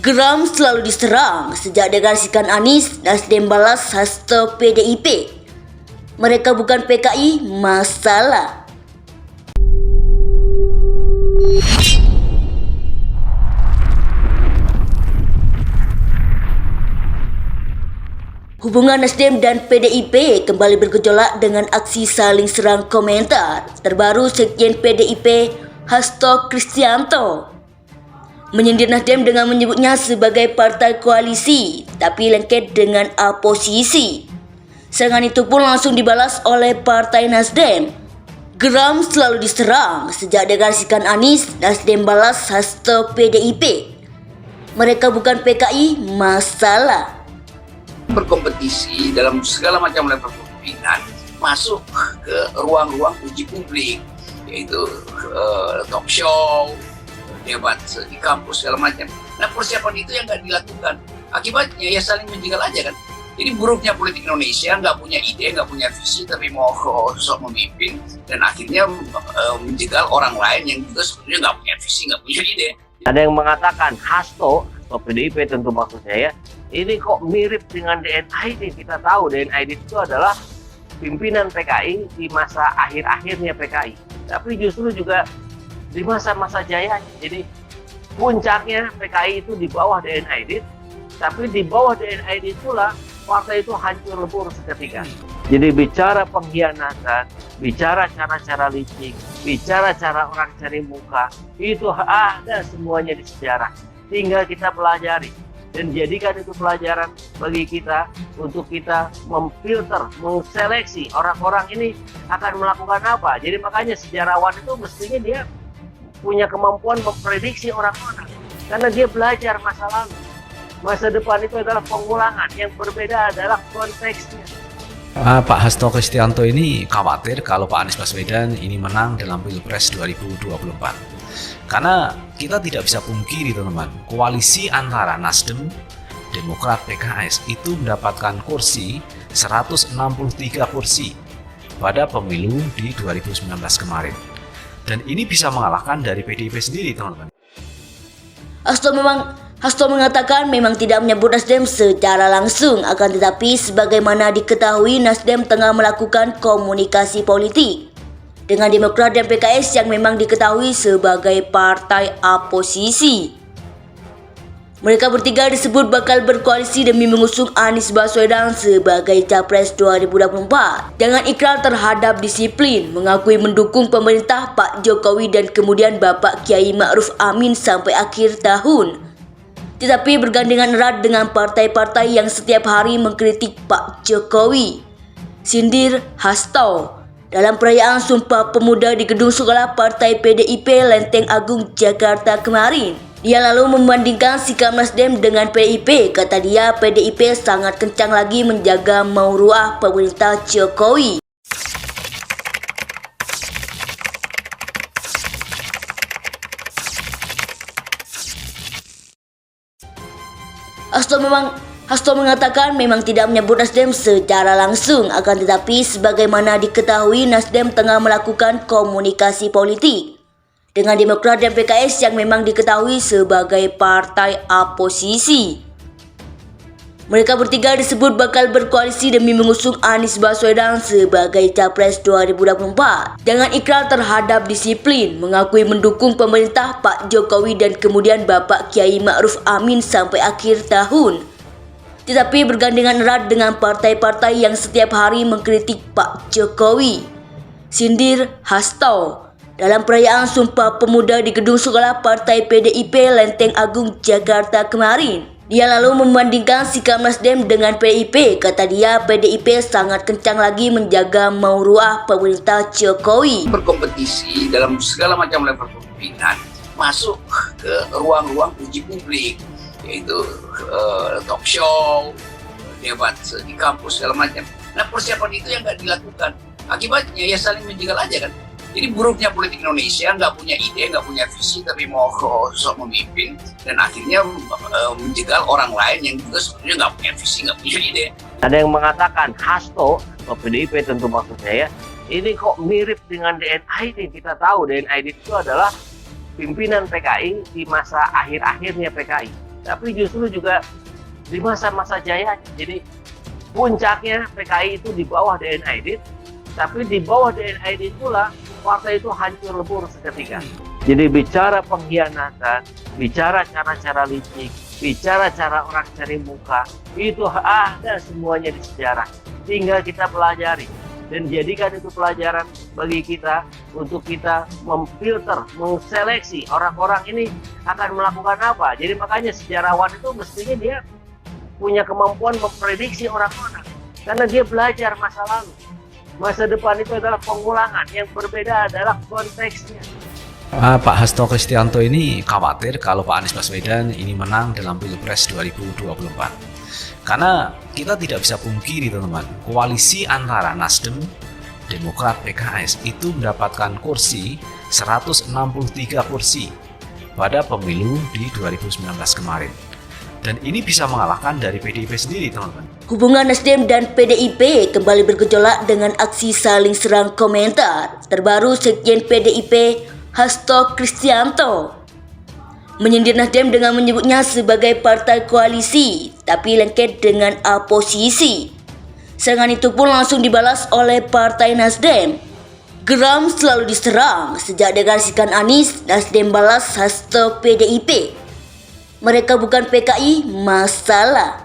Geram selalu diserang sejak deklarasikan Anies, Nasdem balas hasto PDIP. Mereka bukan PKI, masalah. Hubungan Nasdem dan PDIP kembali bergejolak dengan aksi saling serang komentar terbaru Sekjen PDIP Hasto Kristianto menyindir Nasdem dengan menyebutnya sebagai partai koalisi tapi lengket dengan oposisi. Serangan itu pun langsung dibalas oleh Partai Nasdem. Geram selalu diserang sejak deklarasikan Anies, Nasdem balas hasto PDIP. Mereka bukan PKI, masalah. Berkompetisi dalam segala macam level kepemimpinan masuk ke ruang-ruang uji publik, yaitu talk show, debat di kampus segala macam. Nah, persiapan itu yang nggak dilakukan. Akibatnya ya saling menjegal aja kan. Jadi buruknya politik Indonesia, nggak punya ide, nggak punya visi, tapi mau sok memimpin dan akhirnya menjegal orang lain yang juga sebetulnya nggak punya visi, nggak punya ide. Ada yang mengatakan Hasto atau PDIP tentu maksudnya ya, ini kok mirip dengan DNID. Kita tahu DNID itu adalah pimpinan PKI di masa akhir-akhirnya PKI. Tapi justru juga di masa-masa jayanya. Jadi puncaknya PKI itu di bawah DNID, tapi di bawah DNID itulah partai itu hancur lebur seketika. Jadi bicara pengkhianatan, bicara cara-cara licik, bicara cara orang cari muka, itu ada semuanya di sejarah. Tinggal kita pelajari dan jadikan itu pelajaran bagi kita untuk kita memfilter, menseleksi orang-orang ini akan melakukan apa. Jadi makanya sejarawan itu mestinya dia punya kemampuan memprediksi orang-orang karena dia belajar masa lalu. Masa depan itu adalah pengulangan, yang berbeda adalah konteksnya. Pak Hasto Kristianto ini khawatir kalau Pak Anies Baswedan ini menang dalam Pilpres 2024. Karena kita tidak bisa pungkiri teman-teman, koalisi antara Nasdem, Demokrat, PKS itu mendapatkan kursi 163 kursi pada pemilu di 2019 kemarin. Dan ini bisa mengalahkan dari PDIP sendiri teman-teman. Hasto mengatakan memang tidak menyebut Nasdem secara langsung, akan tetapi sebagaimana diketahui Nasdem tengah melakukan komunikasi politik dengan Demokrat dan PKS yang memang diketahui sebagai partai oposisi. Mereka bertiga disebut bakal berkoalisi demi mengusung Anies Baswedan sebagai Capres 2024 dengan ikrar terhadap disiplin, mengakui mendukung pemerintah Pak Jokowi dan kemudian Bapak Kiai Ma'ruf Amin sampai akhir tahun. Tetapi bergandengan erat dengan partai-partai yang setiap hari mengkritik Pak Jokowi. Sindir Hasto dalam perayaan Sumpah Pemuda di Gedung Sekolah Partai PDIP Lenteng Agung, Jakarta kemarin. Dia lalu membandingkan sikap Nasdem dengan PDIP. Kata dia, PDIP sangat kencang lagi menjaga mauruah pemerintah Jokowi. Hasto mengatakan memang tidak menyebut Nasdem secara langsung, akan tetapi sebagaimana diketahui Nasdem tengah melakukan komunikasi politik dengan Demokrat dan PKS yang memang diketahui sebagai partai oposisi. Mereka bertiga disebut bakal berkoalisi demi mengusung Anies Baswedan sebagai Capres 2024 dengan ikrar terhadap disiplin, mengakui mendukung pemerintah Pak Jokowi dan kemudian Bapak Kiai Ma'ruf Amin sampai akhir tahun. Tetapi bergandengan erat dengan partai-partai yang setiap hari mengkritik Pak Jokowi. Sindir Hasto dalam perayaan Sumpah Pemuda di Gedung Sekolah Partai PDIP Lenteng Agung, Jakarta kemarin. Dia lalu membandingkan sikap Nasdem dengan PDIP. Kata dia, PDIP sangat kencang lagi menjaga mauruah pemerintah Jokowi. Berkompetisi dalam segala macam level kepemimpinan masuk ke ruang-ruang uji publik, yaitu talk show, debat di kampus segala macam. Nah, persiapan itu yang nggak dilakukan. Akibatnya ya saling menjegal aja kan. Jadi buruknya politik Indonesia, nggak punya ide, nggak punya visi, tapi mau sok memimpin dan akhirnya menjegal orang lain yang juga sebetulnya nggak punya visi, nggak punya ide. Ada yang mengatakan Hasto atau PDIP tentu maksudnya ya, ini kok mirip dengan DNID. Kita tahu DNID itu adalah pimpinan PKI di masa akhir-akhirnya PKI. tapi justru juga di masa-masa jayanya. Jadi puncaknya PKI itu di bawah DN Aidit, tapi di bawah DN Aidit pula partai itu hancur lebur seketika. Jadi bicara pengkhianatan, bicara cara-cara licik, bicara cara orang cari muka, itu ada semuanya di sejarah. Tinggal kita pelajari dan jadikan itu pelajaran bagi kita untuk kita memfilter, menseleksi orang-orang ini akan melakukan apa. Jadi makanya sejarawan itu mestinya dia punya kemampuan memprediksi orang-orang karena dia belajar masa lalu. Masa depan itu adalah pengulangan, yang berbeda adalah konteksnya. Pak Hasto Kristianto ini khawatir kalau Pak Anies Baswedan ini menang dalam Pilpres 2024. Karena kita tidak bisa pungkiri teman-teman, koalisi antara Nasdem, Demokrat, PKS itu mendapatkan kursi 163 kursi pada pemilu di 2019 kemarin. Dan ini bisa mengalahkan dari PDIP sendiri teman-teman. Hubungan Nasdem dan PDIP kembali bergejolak dengan aksi saling serang komentar. Terbaru Sekjen PDIP Hasto Kristianto menyindir Nasdem dengan menyebutnya sebagai partai koalisi, tapi lengket dengan oposisi. Serangan itu pun langsung dibalas oleh Partai Nasdem. Geram selalu diserang sejak deklarasikan Anies, Nasdem balas Hasto PDIP. Mereka bukan PKI, masalah.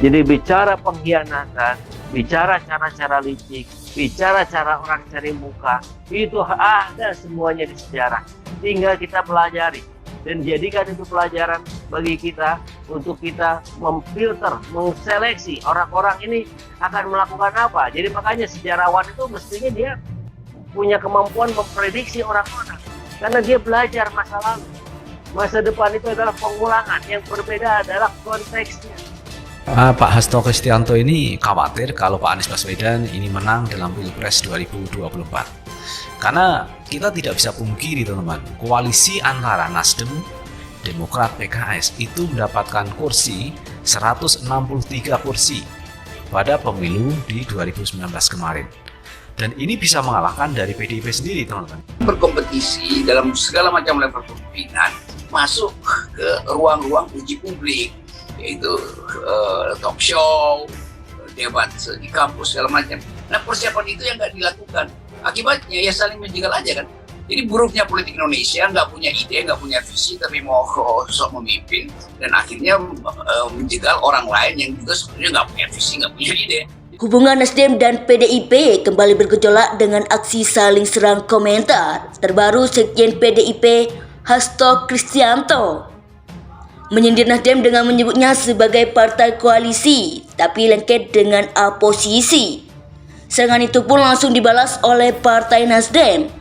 Jadi bicara pengkhianatan, bicara cara-cara licik, bicara cara orang cari muka, itu ada semuanya di sejarah. Tinggal kita pelajari dan jadikan itu pelajaran bagi kita untuk kita memfilter, menseleksi orang-orang ini akan melakukan apa. Jadi makanya sejarawan itu mestinya dia punya kemampuan memprediksi orang-orang karena dia belajar masa lalu. Masa depan itu adalah pengulangan, yang berbeda adalah konteksnya. Pak Hasto Kristianto ini khawatir kalau Pak Anies Baswedan ini menang dalam Pilpres 2024. Karena kita tidak bisa pungkiri teman-teman, koalisi antara Nasdem, Demokrat, PKS itu mendapatkan kursi 163 kursi pada pemilu di 2019 kemarin. Dan ini bisa mengalahkan dari PDIP sendiri teman-teman. Berkompetisi dalam segala macam level kepemimpinan masuk ke ruang-ruang uji publik, yaitu talk show, debat di kampus segala macam. Nah persiapan itu yang nggak dilakukan. Akibatnya ya saling menjegal aja kan. Jadi buruknya politik Indonesia, nggak punya ide, nggak punya visi, tapi mau sok memimpin dan akhirnya menjegal orang lain yang juga sebenarnya nggak punya visi, nggak punya ide. Hubungan Nasdem dan PDIP kembali bergejolak dengan aksi saling serang komentar. Terbaru Sekjen PDIP Hasto Kristianto menyindir Nasdem dengan menyebutnya sebagai partai koalisi, tapi lengket dengan oposisi. Serangan itu pun langsung dibalas oleh Partai Nasdem.